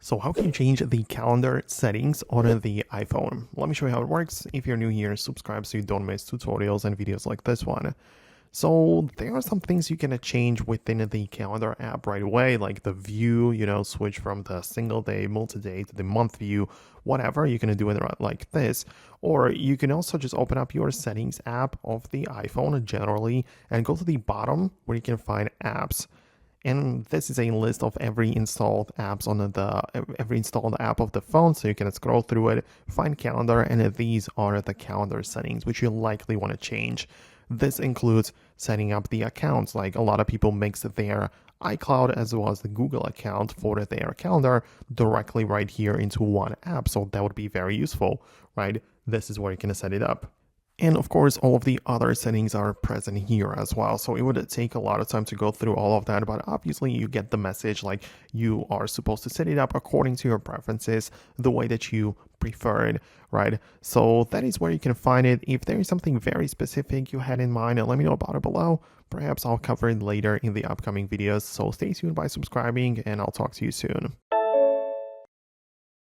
So how can you change the calendar settings on the iPhone? Let me show you how it works. If you're new here, subscribe so you don't miss tutorials and videos like this one. So there are some things you can change within the calendar app right away, like the view, switch from the single day, multi-day to the month view, whatever. You can do it like this. Or you can also just open up your settings app of the iPhone generally and go to the bottom where you can find apps. And this is a list of every installed apps on every installed app of the phone, so you can scroll through it, find calendar, and these are the calendar settings which you likely want to change. This includes setting up the accounts, like a lot of people mix their iCloud as well as the Google account for their calendar directly right here into one app, so that would be very useful, right? This is where you can set it up. And of course, all of the other settings are present here as well. So it would take a lot of time to go through all of that, but obviously you get the message, like you are supposed to set it up according to your preferences, the way that you prefer it, right? So that is where you can find it. If there is something very specific you had in mind, let me know about it below. Perhaps I'll cover it later in the upcoming videos. So stay tuned by subscribing, and I'll talk to you soon.